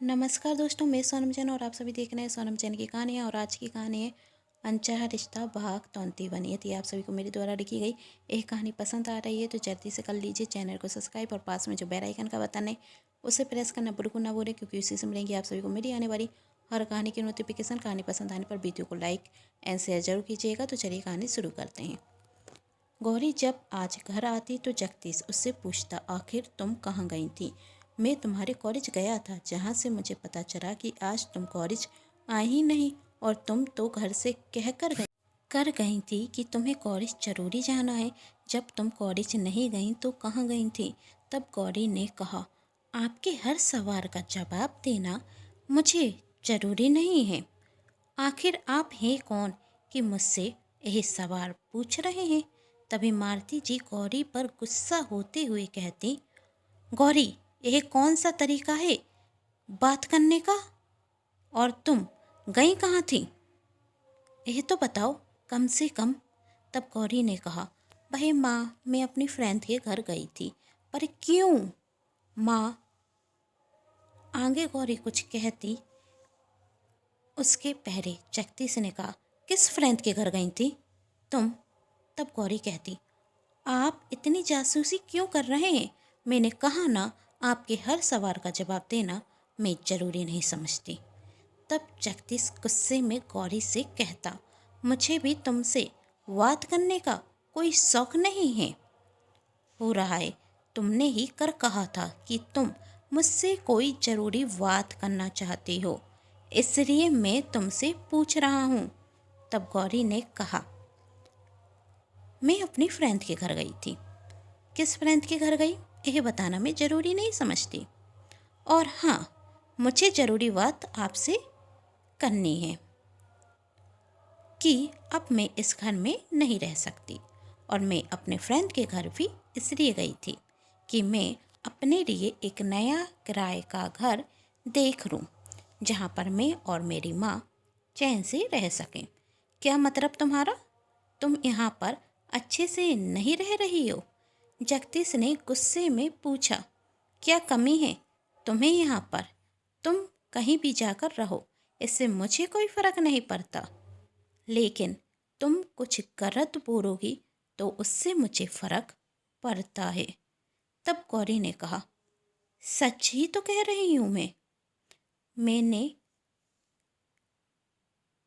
नमस्कार दोस्तों, मैं सोनम जैन और आप सभी देख रहे हैं सोनम जैन की कहानियाँ। और आज की कहानी है अनचाहा रिश्ता भाग 29। यदि आप सभी को मेरे द्वारा लिखी गई एक कहानी पसंद आ रही है तो जल्दी से कर लीजिए चैनल को सब्सक्राइब और पास में जो बेल आइकन का बटन है उसे प्रेस करना बिल्कुल ना भूलें, क्योंकि उसी से मिलेंगी आप सभी को मेरी आने वाली हर कहानी की नोटिफिकेशन। कहानी पसंद आने पर वीडियो को लाइक एंड शेयर जरूर कीजिएगा। तो चलिए कहानी शुरू करते हैं। गौरी जब आज घर आती तो जगदीश उससे पूछता, आखिर तुम कहाँ गई थी? मैं तुम्हारे कॉलेज गया था, जहाँ से मुझे पता चला कि आज तुम कॉलेज आई ही नहीं। और तुम तो घर से कह कर गई थी कि तुम्हें कॉलेज जरूरी जाना है। जब तुम कॉलेज नहीं गई तो कहाँ गई थी? तब गौरी ने कहा, आपके हर सवाल का जवाब देना मुझे जरूरी नहीं है। आखिर आप हैं कौन कि मुझसे यही सवाल पूछ रहे हैं? तभी मालती जी गौरी पर गुस्सा होते हुए कहती, गौरी, यह कौन सा तरीका है बात करने का? और तुम गई कहाँ थी, यह तो बताओ कम से कम। तब गौरी ने कहा, भाई माँ, मैं अपनी फ्रेंड के घर गई थी। पर क्यों माँ? आगे गौरी कुछ कहती उसके पहले जगदीश ने कहा, किस फ्रेंड के घर गई थी तुम? तब गौरी कहती, आप इतनी जासूसी क्यों कर रहे हैं? मैंने कहा ना, आपके हर सवाल का जवाब देना मैं जरूरी नहीं समझती। तब जगदीश गुस्से में गौरी से कहता, मुझे भी तुमसे बात करने का कोई शौक नहीं है हो रहा है। तुमने ही कर कहा था कि तुम मुझसे कोई ज़रूरी बात करना चाहती हो, इसलिए मैं तुमसे पूछ रहा हूँ। तब गौरी ने कहा, मैं अपनी फ्रेंड के घर गई थी। किस फ्रेंड के घर गई, यह बताना मैं ज़रूरी नहीं समझती। और हाँ, मुझे ज़रूरी बात आपसे करनी है कि अब मैं इस घर में नहीं रह सकती। और मैं अपने फ्रेंड के घर भी इसलिए गई थी कि मैं अपने लिए एक नया किराए का घर देख लूँ, जहाँ पर मैं और मेरी माँ चैन से रह सकें। क्या मतलब तुम्हारा? तुम यहाँ पर अच्छे से नहीं रह रही हो? जगदीश ने गुस्से में पूछा, क्या कमी है तुम्हें यहाँ पर? तुम कहीं भी जाकर रहो, इससे मुझे कोई फर्क नहीं पड़ता, लेकिन तुम कुछ गलत बोलोगी तो उससे मुझे फर्क पड़ता है। तब गौरी ने कहा, सच ही तो कह रही हूँ मैंने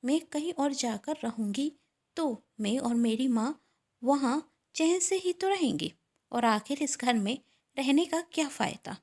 मैं कहीं और जाकर रहूँगी तो मैं और मेरी माँ वहाँ चैन से ही तो रहेंगी। और आखिर इस घर में रहने का क्या फ़ायदा?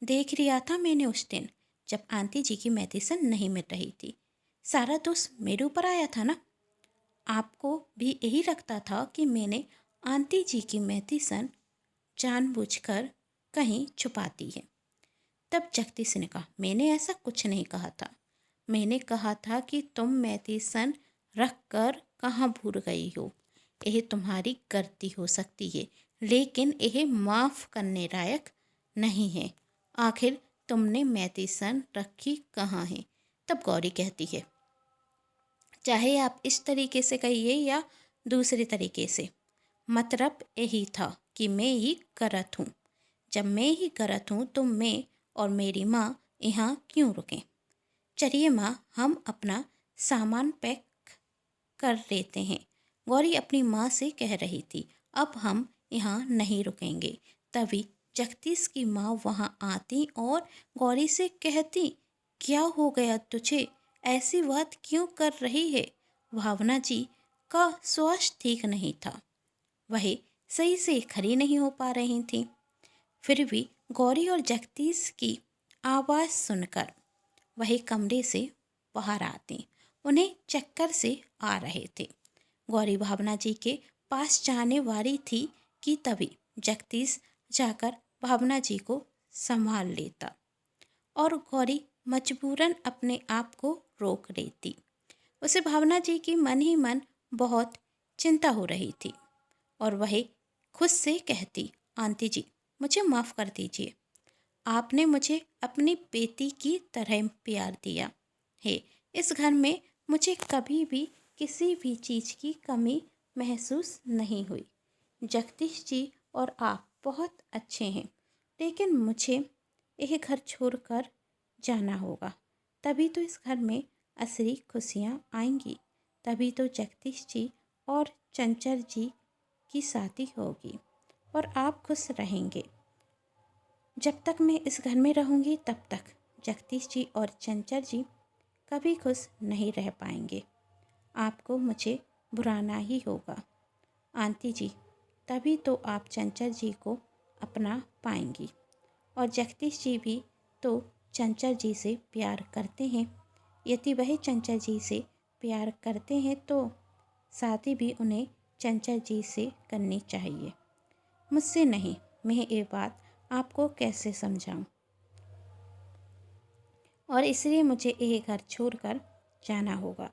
देख लिया था मैंने उस दिन जब आंटी जी की मेडिसिन नहीं मिल रही थी। सारा दोष मेरे ऊपर आया था ना। आपको भी यही लगता था कि मैंने आंटी जी की मेडिसिन जानबूझकर कहीं छुपा दी है। तब जगदीश ने कहा, मैंने ऐसा कुछ नहीं कहा था। मैंने कहा था कि तुम मेडिसिन रख कर कहाँ भूल गई हो। यह तुम्हारी गलती हो सकती है, लेकिन यह माफ़ करने लायक नहीं है। आखिर तुमने मेडिसिन रखी कहाँ है? तब गौरी कहती है, चाहे आप इस तरीके से कहिए या दूसरे तरीके से, मतलब यही था कि मैं ही गलत हूँ। जब मैं ही गलत हूँ तो मैं और मेरी माँ यहाँ क्यों रुकें? चलिए माँ, हम अपना सामान पैक कर लेते हैं। गौरी अपनी माँ से कह रही थी, अब हम यहाँ नहीं रुकेंगे। तभी जगदीश की माँ वहाँ आती और गौरी से कहती, क्या हो गया तुझे? ऐसी बात क्यों कर रही है? भावना जी का स्वास्थ्य ठीक नहीं था, वह सही से खड़ी नहीं हो पा रही थी। फिर भी गौरी और जगदीश की आवाज़ सुनकर वही कमरे से बाहर आती। उन्हें चक्कर से आ रहे थे। गौरी भावना जी के पास जाने वाली थी कि तभी जगदीश जाकर भावना जी को संभाल लेता और गौरी मजबूरन अपने आप को रोक लेती। उसे भावना जी की मन ही मन बहुत चिंता हो रही थी और वह खुद से कहती, आंटी जी, मुझे माफ़ कर दीजिए। आपने मुझे अपनी बेटी की तरह प्यार दिया है। इस घर में मुझे कभी भी किसी भी चीज़ की कमी महसूस नहीं हुई। जगदीश जी और आप बहुत अच्छे हैं, लेकिन मुझे यह घर छोड़कर जाना होगा, तभी तो इस घर में असली खुशियाँ आएंगी, तभी तो जगदीश जी और चंचल जी की शादी होगी और आप खुश रहेंगे। जब तक मैं इस घर में रहूँगी तब तक जगदीश जी और चंचल जी कभी खुश नहीं रह पाएंगे। आपको मुझे बुलाना ही होगा आंटी जी, तभी तो आप चंचल जी को अपना पाएंगी। और जगदीश जी भी तो चंचल जी से प्यार करते हैं। यदि वह चंचल जी से प्यार करते हैं तो शादी भी उन्हें चंचल जी से करनी चाहिए, मुझसे नहीं। मैं ये बात आपको कैसे समझाऊं? और इसलिए मुझे ये घर छोड़कर जाना होगा।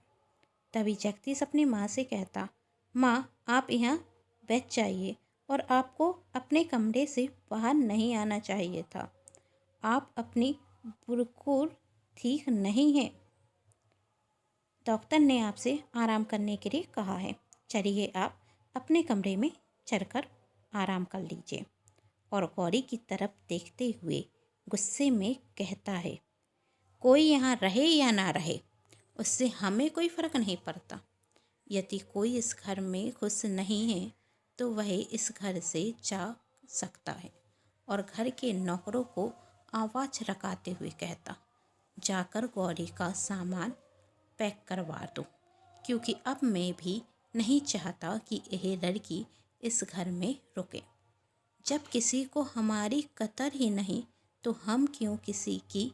तभी जगदीश अपनी माँ से कहता, माँ आप यहाँ बैठ जाइए और आपको अपने कमरे से बाहर नहीं आना चाहिए था। आप अपनी बिल्कुल ठीक नहीं हैं। डॉक्टर ने आपसे आराम करने के लिए कहा है। चलिए आप अपने कमरे में चलकर आराम कर लीजिए। और गौरी की तरफ देखते हुए गुस्से में कहता है, कोई यहाँ रहे या ना रहे उससे हमें कोई फ़र्क नहीं पड़ता। यदि कोई इस घर में खुश नहीं है तो वह इस घर से जा सकता है। और घर के नौकरों को आवाज़ लगाते हुए कहता, जाकर गौरी का सामान पैक करवा दो, क्योंकि अब मैं भी नहीं चाहता कि यह लड़की इस घर में रुके। जब किसी को हमारी कदर ही नहीं तो हम क्यों किसी की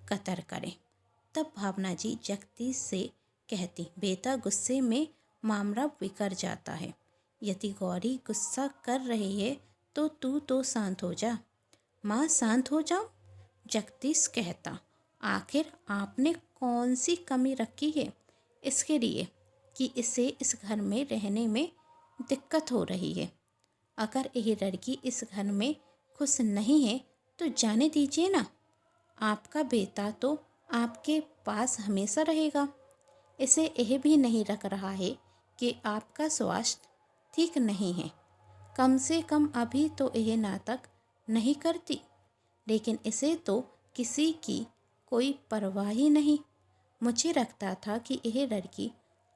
कदर करें। तब भावना जी जगदीश से कहती, बेटा गुस्से में मामला बिगड़ जाता है। यदि गौरी गुस्सा कर रही है तो तू तो शांत हो जा। माँ शांत हो जाओ? जगदीश कहता, आखिर आपने कौन सी कमी रखी है इसके लिए कि इसे इस घर में रहने में दिक्कत हो रही है। अगर यह लड़की इस घर में खुश नहीं है तो जाने दीजिए ना। आपका बेटा तो आपके पास हमेशा रहेगा। इसे यह भी नहीं रख रहा है कि आपका स्वास्थ्य ठीक नहीं है। कम से कम अभी तो यह नाटक नहीं करती, लेकिन इसे तो किसी की कोई परवाह ही नहीं। मुझे लगता था कि यह लड़की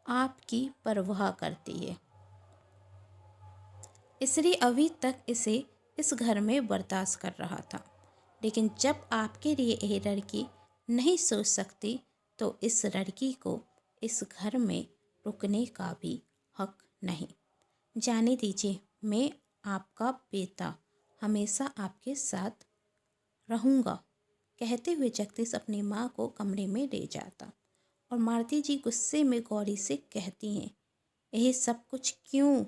आपकी परवाह करती है, इसलिए अभी तक इसे इस घर में बर्दाश्त कर रहा था। लेकिन जब आपके लिए यह लड़की नहीं सोच सकती तो इस लड़की को इस घर में रुकने का भी हक नहीं। जाने दीजिए, मैं आपका बेटा हमेशा आपके साथ रहूँगा। कहते हुए जगदीश अपनी माँ को कमरे में ले जाता और मालती जी गुस्से में गौरी से कहती हैं, यह सब कुछ क्यों?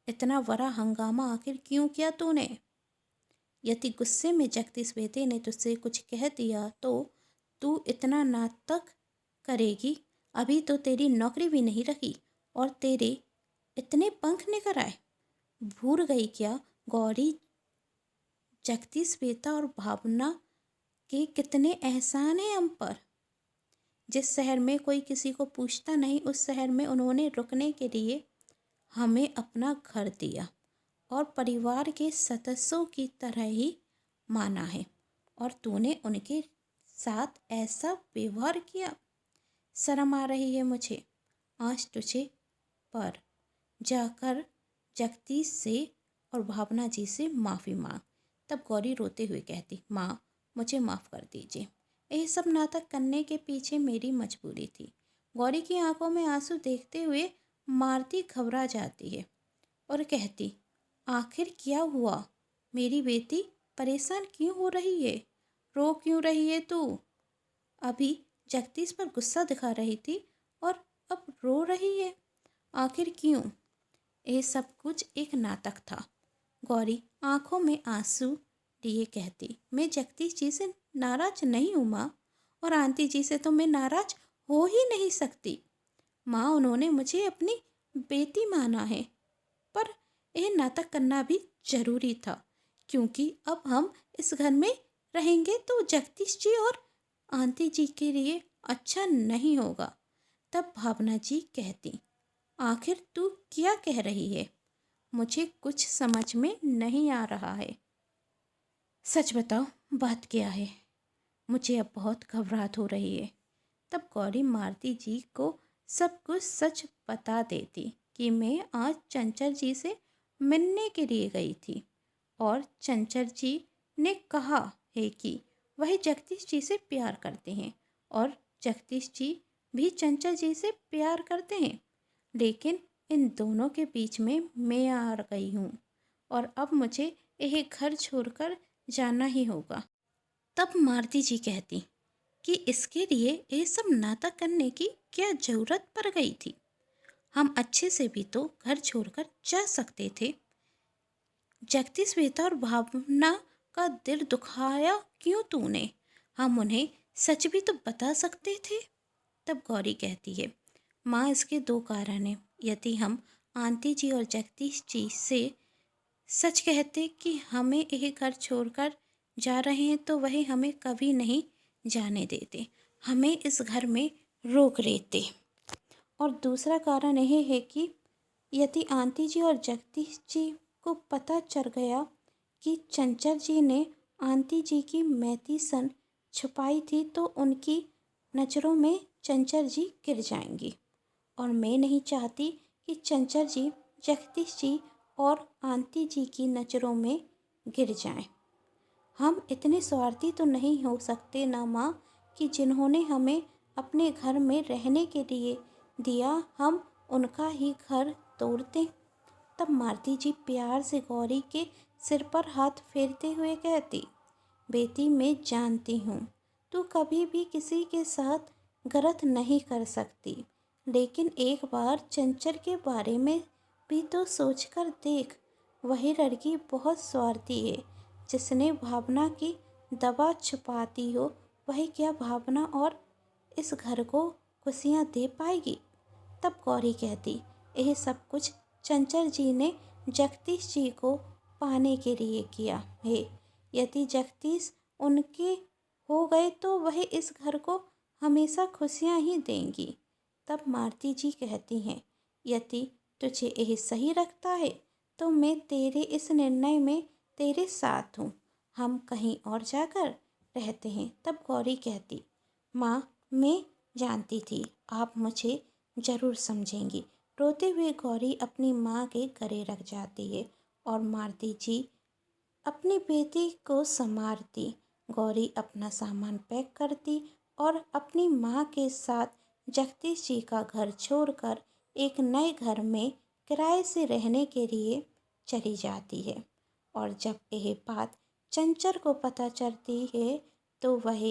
इतना बड़ा हंगामा आखिर क्यों किया तूने? यदि गुस्से में जगदीश बेटे ने तुझसे कुछ कह दिया तो तू इतना नाटक करेगी? अभी तो तेरी नौकरी भी नहीं रखी और तेरे इतने पंख निकल आए। भूल गई क्या गौरी, जगदीश बेटा और भावना के कितने एहसान हैं हम पर। जिस शहर में कोई किसी को पूछता नहीं उस शहर में उन्होंने रुकने के लिए हमें अपना घर दिया और परिवार के सदस्यों की तरह ही माना है, और तूने उनके साथ ऐसा व्यवहार किया। शर्म आ रही है मुझे। आज तुझे पर जाकर जगदीश से और भावना जी से माफ़ी मांग। तब गौरी रोते हुए कहती, माँ मुझे माफ़ कर दीजिए। यह सब नाटक करने के पीछे मेरी मजबूरी थी। गौरी की आंखों में आंसू देखते हुए मालती घबरा जाती है और कहती, आखिर क्या हुआ मेरी बेटी? परेशान क्यों हो रही है? रो क्यों रही है तू? अभी जगदीश पर गुस्सा दिखा रही थी और अब रो रही है, आखिर क्यों? ये सब कुछ एक नाटक था। गौरी आंखों में आंसू लिए कहती, मैं जगदीश जी से नाराज नहीं हूँ माँ, और आंटी जी से तो मैं नाराज हो ही नहीं सकती। माँ उन्होंने मुझे अपनी बेटी माना है, पर यह नाटक करना भी जरूरी था, क्योंकि अब हम इस घर में रहेंगे तो जगदीश जी और आंटी जी के लिए अच्छा नहीं होगा। तब भावना जी कहती, आखिर तू क्या कह रही है? मुझे कुछ समझ में नहीं आ रहा है। सच बताओ बात क्या है? मुझे अब बहुत घबराहट हो रही है। तब गौरी मारुति जी को सब कुछ सच बता देती कि मैं आज चंचल जी से मिलने के लिए गई थी और चंचल जी ने कहा है कि वह जगदीश जी से प्यार करते हैं और जगदीश जी भी चंचल जी से प्यार करते हैं, लेकिन इन दोनों के बीच में मैं आ गई हूँ और अब मुझे यह घर छोड़कर जाना ही होगा। तब मारुति जी कहती कि इसके लिए ये सब नाटक करने की क्या जरूरत पड़ गई थी। हम अच्छे से भी तो घर छोड़कर जा सकते थे। जगदीश बेटा और भावना का दिल दुखाया क्यों तूने? हम उन्हें सच भी तो बता सकते थे। तब गौरी कहती है, माँ इसके दो कारण हैं। यदि हम आंटी जी और जगदीश जी से सच कहते कि हमें यह घर छोड़कर जा रहे हैं तो वह हमें कभी नहीं जाने देते, हमें इस घर में रोक लेते। और दूसरा कारण यह है कि यदि आंटी जी और जगदीश जी को पता चल गया कि चंचल जी ने आंटी जी की मेडिसिन छुपाई थी तो उनकी नज़रों में चंचल जी गिर जाएंगी और मैं नहीं चाहती कि चंचल जी जगदीश जी और आंटी जी की नज़रों में गिर जाएं। हम इतने स्वार्थी तो नहीं हो सकते ना माँ कि जिन्होंने हमें अपने घर में रहने के लिए दिया हम उनका ही घर तोड़ते। तब मारुति जी प्यार से गौरी के सिर पर हाथ फेरते हुए कहती, बेटी मैं जानती हूँ तू कभी भी किसी के साथ गलत नहीं कर सकती, लेकिन एक बार चंचल के बारे में भी तो सोच कर देख। वही लड़की बहुत स्वार्थी है जिसने भावना की दवा छुपाती हो, वही क्या भावना और इस घर को खुशियाँ दे पाएगी? तब गौरी कहती, यह सब कुछ चंचल जी ने जगदीश जी को पाने के लिए किया है। यदि जगदीश उनके हो गए तो वह इस घर को हमेशा खुशियाँ ही देंगी। तब मारुति जी कहती हैं, यदि तुझे यह सही लगता है तो मैं तेरे इस निर्णय में तेरे साथ हूँ। हम कहीं और जाकर रहते हैं। तब गौरी कहती, माँ मैं जानती थी आप मुझे ज़रूर समझेंगी। रोते हुए गौरी अपनी माँ के गले लग जाती है और मारुति जी अपनी बेटी को संभालती। गौरी अपना सामान पैक करती और अपनी माँ के साथ जगदीश जी का घर छोड़कर एक नए घर में किराए से रहने के लिए चली जाती है। और जब यह बात चंचल को पता चलती है तो वह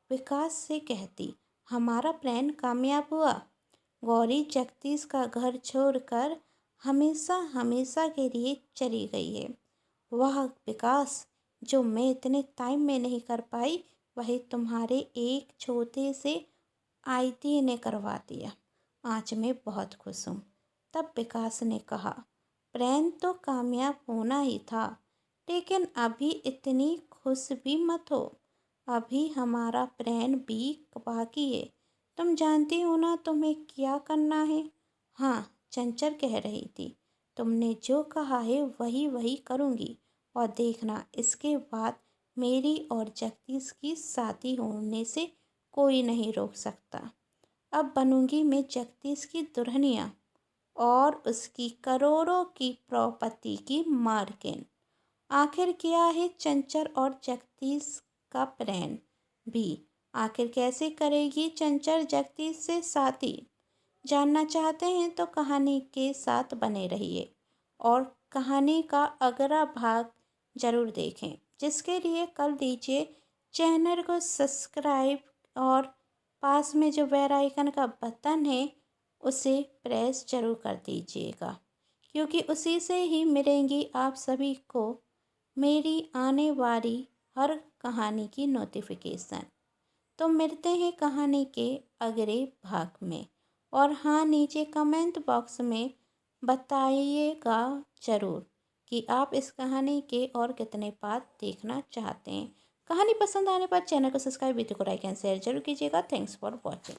विकास से कहती, हमारा प्लान कामयाब हुआ। गौरी जगदीश का घर छोड़कर हमेशा हमेशा के लिए चली गई है। वह विकास जो मैं इतने टाइम में नहीं कर पाई वही तुम्हारे एक छोटे से आईती ने करवा दिया। आज मैं बहुत खुश हूँ। तब विकास ने कहा, प्लान तो कामयाब होना ही था, लेकिन अभी इतनी खुश भी मत हो। अभी हमारा प्लान भी बाकी है। तुम जानती हो ना तुम्हें क्या करना है? हाँ, चंचल कह रही थी, तुमने जो कहा है वही वही करूँगी और देखना इसके बाद मेरी और जगदीश की शादी होने से कोई नहीं रोक सकता। अब बनूंगी मैं जगदीश की दुल्हनिया और उसकी करोड़ों की प्रॉपर्टी की मालकिन। आखिर क्या है चंचल और जगदीश का प्लान भी? आखिर कैसे करेगी चंचल जगदीश से शादी? जानना चाहते हैं तो कहानी के साथ बने रहिए और कहानी का अगला भाग ज़रूर देखें, जिसके लिए कर लीजिए चैनल को सब्सक्राइब और पास में जो बेल आइकन का बटन है उसे प्रेस जरूर कर दीजिएगा, क्योंकि उसी से ही मिलेंगी आप सभी को मेरी आने वाली हर कहानी की नोटिफिकेशन। तो मिलते हैं कहानी के अगले भाग में। और हाँ, नीचे कमेंट बॉक्स में बताइएगा ज़रूर कि आप इस कहानी के और कितने पार्ट देखना चाहते हैं। कहानी पसंद आने पर चैनल को सब्सक्राइब, वीडियो को लाइक एंड शेयर जरूर कीजिएगा। Thanks for watching.